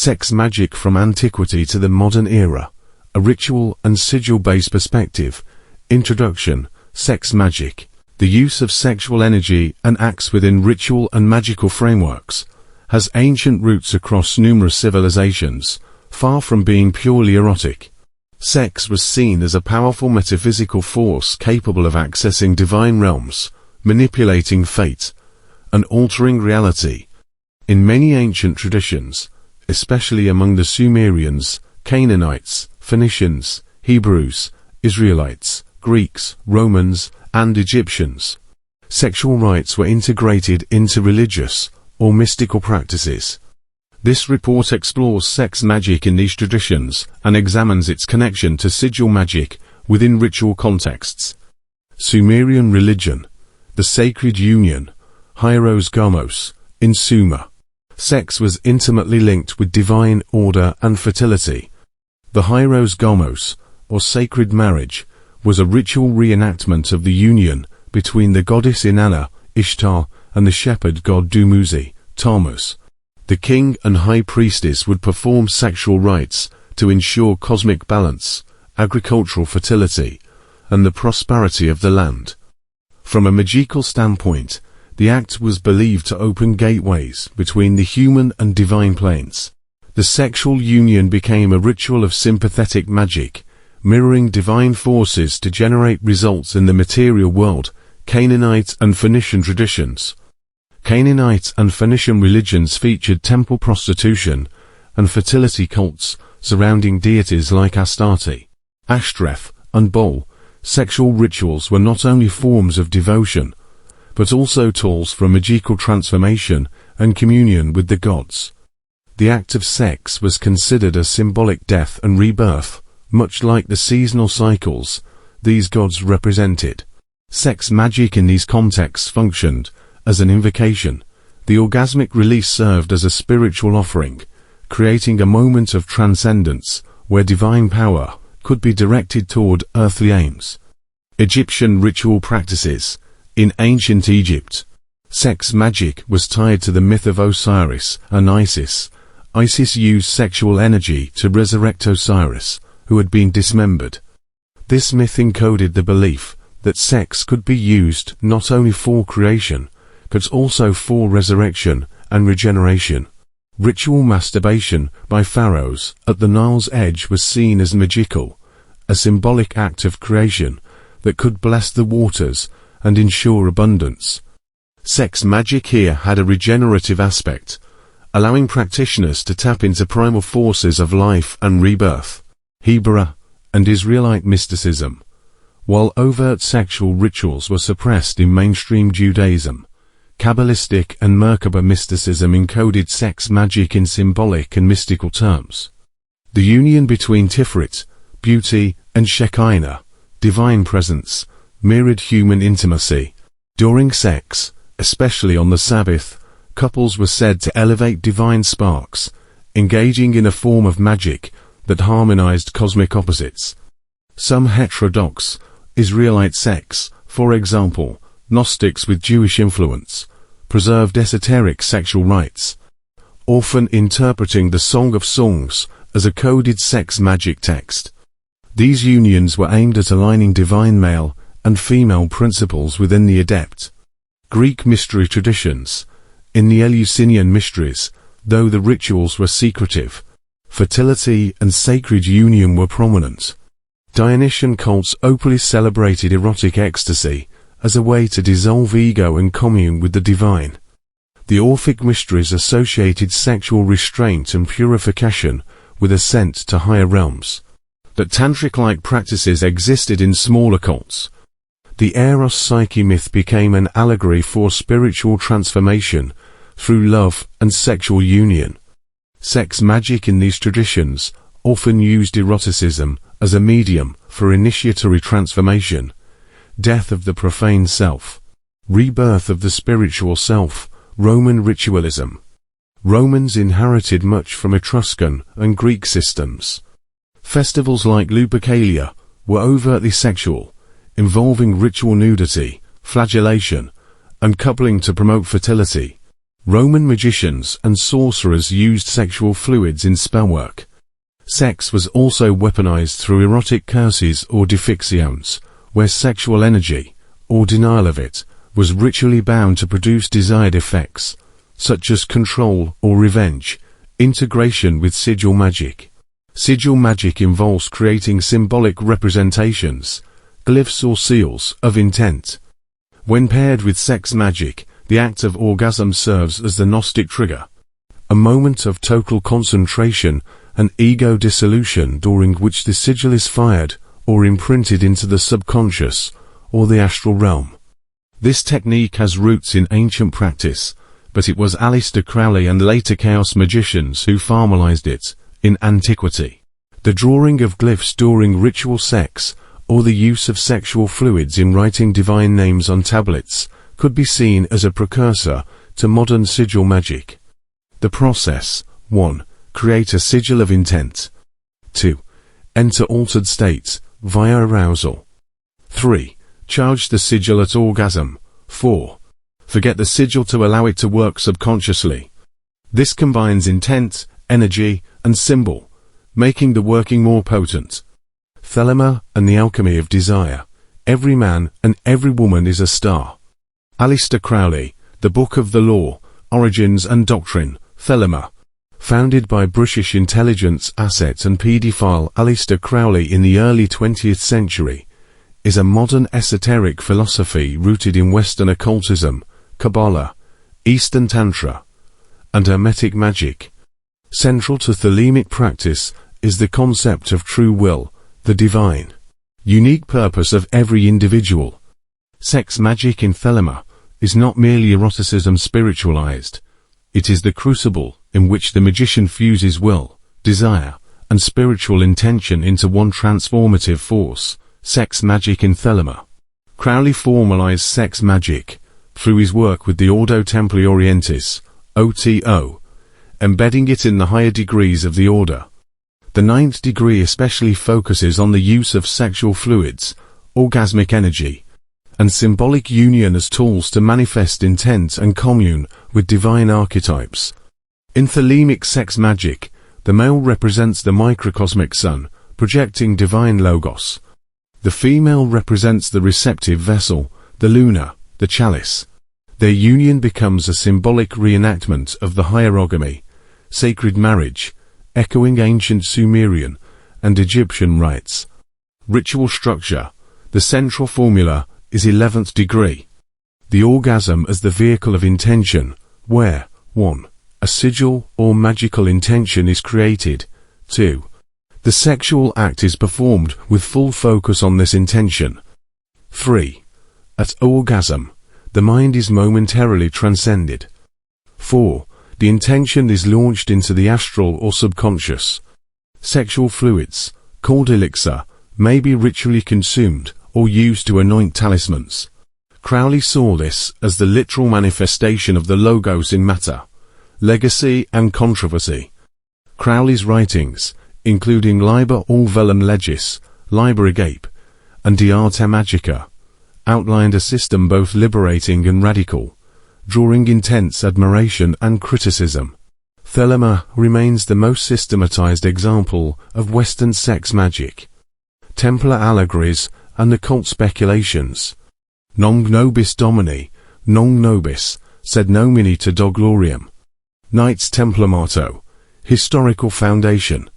Sex magic from antiquity to the modern era. A ritual and sigil-based perspective. Introduction. Sex magic. The use of sexual energy and acts within ritual and magical frameworks has ancient roots across numerous civilizations, far from being purely erotic. Sex was seen as a powerful metaphysical force capable of accessing divine realms, manipulating fate, and altering reality. In many ancient traditions, especially among the Sumerians, Canaanites, Phoenicians, Hebrews, Israelites, Greeks, Romans, and Egyptians, sexual rites were integrated into religious or mystical practices. This report explores sex magic in these traditions and examines its connection to sigil magic within ritual contexts. Sumerian religion. The sacred union, 𝗖𝗆𝗆𝗄𝗆, in Sumer. Sex was intimately linked with divine order and fertility. The 𝗖𝗆𝗆𝗄𝗆, or sacred marriage, was a ritual reenactment of the union between the goddess Inanna, Ishtar, and the shepherd god Dumuzi, Tammuz. The king and high priestess would perform sexual rites to ensure cosmic balance, agricultural fertility, and the prosperity of the land. From a magical standpoint, the act was believed to open gateways between the human and divine planes. The sexual union became a ritual of sympathetic magic, mirroring divine forces to generate results in the material world. Canaanite and Phoenician traditions. Canaanite and Phoenician religions featured temple prostitution and fertility cults surrounding deities like Astarte, Ashtoreth, and Baal. Sexual rituals were not only forms of devotion, but also tools for magical transformation and communion with the gods. The act of sex was considered a symbolic death and rebirth, much like the seasonal cycles these gods represented. Sex magic in these contexts functioned as an invocation. The orgasmic release served as a spiritual offering, creating a moment of transcendence where divine power could be directed toward earthly aims. Egyptian ritual practices. In ancient Egypt, sex magic was tied to the myth of Osiris and Isis. Isis used sexual energy to resurrect Osiris, who had been dismembered. This myth encoded the belief that sex could be used not only for creation, but also for resurrection and regeneration. Ritual masturbation by pharaohs at the Nile's edge was seen as magical, a symbolic act of creation that could bless the waters and ensure abundance. Sex magic here had a regenerative aspect, allowing practitioners to tap into primal forces of life and rebirth. Hebrew and Israelite mysticism. While overt sexual rituals were suppressed in mainstream Judaism, Kabbalistic and Merkaba mysticism encoded sex magic in symbolic and mystical terms. The union between Tiferet, beauty, and Shekinah, divine presence, mirrored human intimacy. During sex, especially on the Sabbath, couples were said to elevate divine sparks, engaging in a form of magic that harmonized cosmic opposites. Some heterodox Israelite sects, for example, Gnostics with Jewish influence, preserved esoteric sexual rites, often interpreting the Song of Songs as a coded sex magic text. These unions were aimed at aligning divine male and female principles within the adept. Greek mystery traditions. In the Eleusinian mysteries, though the rituals were secretive, fertility and sacred union were prominent. Dionysian cults openly celebrated erotic ecstasy as a way to dissolve ego and commune with the divine. The Orphic mysteries associated sexual restraint and purification with ascent to higher realms. That tantric-like practices existed in smaller cults. The Eros Psyche myth became an allegory for spiritual transformation through love and sexual union. Sex magic in these traditions often used eroticism as a medium for initiatory transformation, death of the profane self, rebirth of the spiritual self. Roman ritualism. Romans inherited much from Etruscan and Greek systems. Festivals like Lupercalia were overtly sexual, involving ritual nudity, flagellation, and coupling to promote fertility. Roman magicians and sorcerers used sexual fluids in spellwork. Sex was also weaponized through erotic curses or difixiones, where sexual energy, or denial of it, was ritually bound to produce desired effects, such as control or revenge. Integration with sigil magic. Sigil magic involves creating symbolic representations, glyphs or seals, of intent. When paired with sex magic, the act of orgasm serves as the Gnostic trigger, a moment of total concentration and ego dissolution during which the sigil is fired or imprinted into the subconscious or the astral realm. This technique has roots in ancient practice, but it was Aleister Crowley and later chaos magicians who formalized it in antiquity. The drawing of glyphs during ritual sex, or the use of sexual fluids in writing divine names on tablets, could be seen as a precursor to modern sigil magic. The process: 1. Create a sigil of intent. 2. Enter altered states via arousal. 3. Charge the sigil at orgasm. 4. Forget the sigil to allow it to work subconsciously. This combines intent, energy, and symbol, making the working more potent. 𝗧𝗏𝗻𝗲 and the alchemy of desire. Every man and every woman is a star. Aleister Crowley, The Book of the Law, Origins and Doctrine, 𝗧𝗏𝗻𝗲. Founded by British intelligence asset and paedophile Aleister Crowley in the early 20th century, is a modern esoteric philosophy rooted in Western occultism, Kabbalah, Eastern Tantra, and Hermetic magic. Central to thelemic practice is the concept of true will, the divine, unique purpose of every individual. Sex magic in 𝗧𝗏𝗻𝗲 is not merely eroticism spiritualized. It is the crucible in which the magician fuses will, desire, and spiritual intention into one transformative force. Sex magic in 𝗧𝗏𝗻𝗲. Crowley formalized sex magic through his work with the Ordo Templi Orientis, OTO, embedding it in the higher degrees of the order. The 9th degree especially focuses on the use of sexual fluids, orgasmic energy, and symbolic union as tools to manifest intent and commune with divine archetypes. In thelemic sex magic, the male represents the microcosmic sun, projecting divine logos. The female represents the receptive vessel, the luna, the chalice. Their union becomes a symbolic reenactment of the hierogamy, sacred marriage, echoing ancient Sumerian and Egyptian rites. Ritual structure. The central formula is 11th degree. The orgasm as the vehicle of intention, where 1. A sigil or magical intention is created. 2. The sexual act is performed with full focus on this intention. 3. At orgasm, the mind is momentarily transcended. 4. The intention is launched into the astral or subconscious. Sexual fluids, called elixir, may be ritually consumed or used to anoint talismans. Crowley saw this as the literal manifestation of the logos in matter. Legacy and controversy. Crowley's writings, including Liber Orvelum Legis, Liberabit, and De Arte Magica, outlined a system both liberating and radical, drawing intense admiration and criticism. 𝗧𝗏𝗻𝗲 remains the most systematized example of Western sex magic. Templar allegories and occult speculations. Non nobis domini, non nobis, sed nomini te do gloriam. Knights Templar motto. Historical foundation.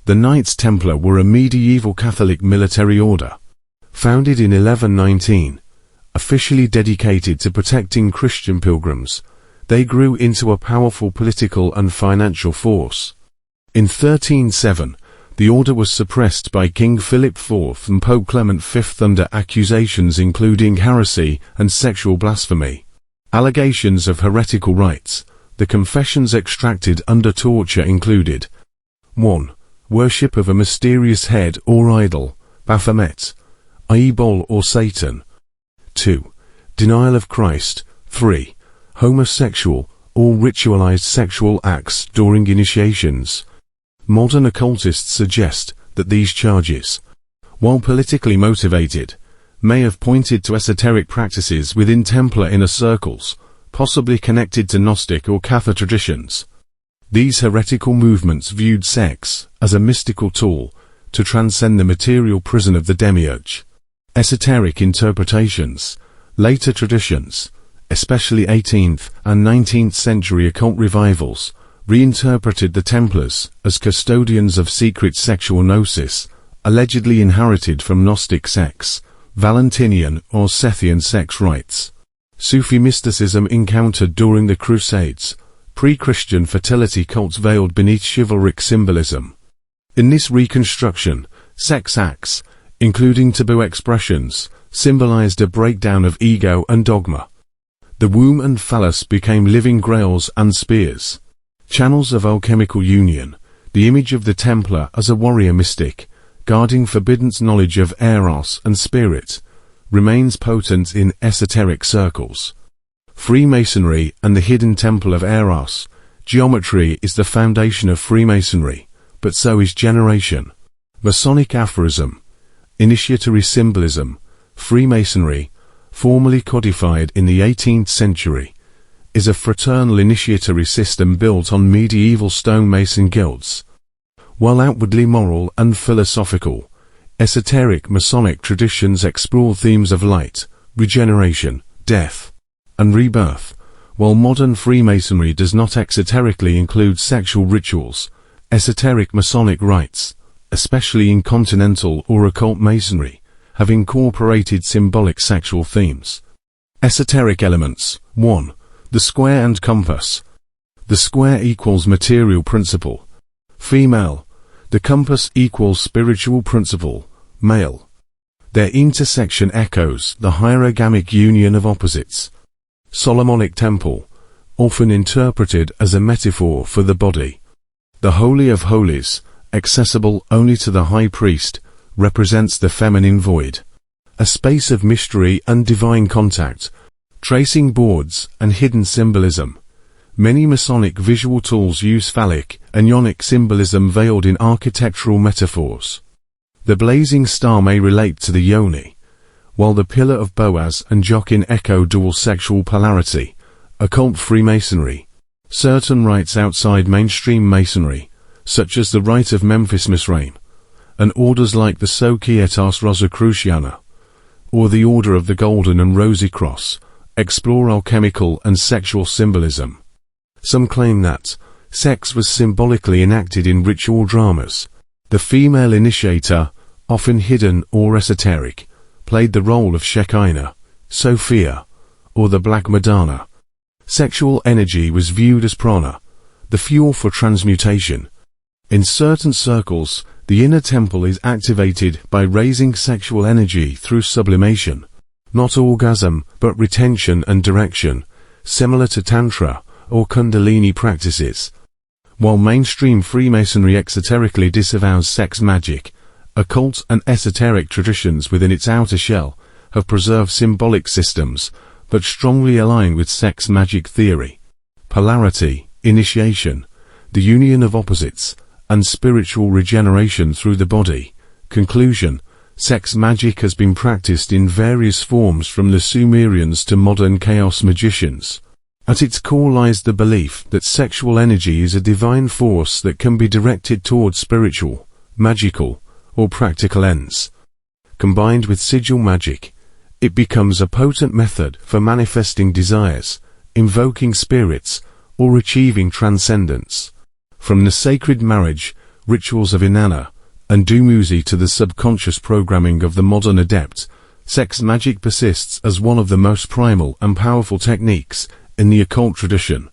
The Knights Templar were a medieval Catholic military order, founded in 1119, officially dedicated to protecting Christian pilgrims. They grew into a powerful political and financial force. In 1307, the order was suppressed by King Philip IV and Pope Clement V under accusations including heresy and sexual blasphemy. Allegations of heretical rites. The confessions extracted under torture included 1. Worship of a mysterious head or idol, Baphomet, 𝗖𝗆𝗆𝗶𝗴𝗲 or Satan. 2. Denial of Christ. 3. Homosexual or ritualized sexual acts during initiations. Modern occultists suggest that these charges, while politically motivated, may have pointed to esoteric practices within Templar inner circles, possibly connected to Gnostic or Catholic traditions. These heretical movements viewed sex as a mystical tool to transcend the material prison of the demiurge. Esoteric interpretations. Later traditions, especially 18th and 19th century occult revivals, reinterpreted the Templars as custodians of secret sexual gnosis, allegedly inherited from Gnostic sects, Valentinian or Sethian sex rites. Sufi mysticism encountered during the Crusades, pre-Christian fertility cults veiled beneath chivalric symbolism. In this reconstruction, sex acts, including taboo expressions, symbolized a breakdown of ego and dogma. The womb and phallus became living grails and spears. Channels of alchemical union. The image of the Templar as a warrior mystic, guarding forbidden knowledge of eros and spirit, remains potent in esoteric circles. Freemasonry and the hidden temple of eros. Geometry is the foundation of Freemasonry, but so is generation. Masonic aphorism. Initiatory symbolism. Freemasonry, formally codified in the 18th century, is a fraternal initiatory system built on medieval stonemason guilds. While outwardly moral and philosophical, esoteric Masonic traditions explore themes of light, regeneration, death, and rebirth, while modern Freemasonry does not exoterically include sexual rituals. Esoteric Masonic rites, especially in continental or occult masonry, have incorporated symbolic sexual themes. Esoteric elements. 1. The square and compass. The square equals material principle, female. The compass equals spiritual principle, male. Their intersection echoes the hierogamic union of opposites. Solomonic temple, often interpreted as a metaphor for the body. The Holy of Holies, accessible only to the high priest, represents the feminine void, a space of mystery and divine contact. Tracing boards and hidden symbolism. Many Masonic visual tools use phallic and yonic symbolism veiled in architectural metaphors. The blazing star may relate to the yoni, while the pillar of Boaz and Jachin echo dual sexual polarity. Occult Freemasonry. Certain rites outside mainstream Masonry, such as the Rite of Memphis Misraim, and orders like the Societas Rosicruciana, or the Order of the Golden and Rosy Cross, explore alchemical and sexual symbolism. Some claim that sex was symbolically enacted in ritual dramas. The female initiator, often hidden or esoteric, played the role of Shekinah, Sophia, or the Black Madonna. Sexual energy was viewed as prana, the fuel for transmutation. In certain circles, the inner temple is activated by raising sexual energy through sublimation. Not orgasm, but retention and direction, similar to Tantra or Kundalini practices. While mainstream Freemasonry exoterically disavows sex magic, occult and esoteric traditions within its outer shell have preserved symbolic systems, but strongly align with sex magic theory. Polarity, initiation, the union of opposites, and spiritual regeneration through the body. Conclusion. Sex magic has been practiced in various forms from the Sumerians to modern chaos magicians. At its core lies the belief that sexual energy is a divine force that can be directed towards spiritual, magical, or practical ends. Combined with sigil magic, it becomes a potent method for manifesting desires, invoking spirits, or achieving transcendence. From the sacred marriage, rituals of Inanna, and Dumuzi to the subconscious programming of the modern adept, sex magic persists as one of the most primal and powerful techniques in the occult tradition.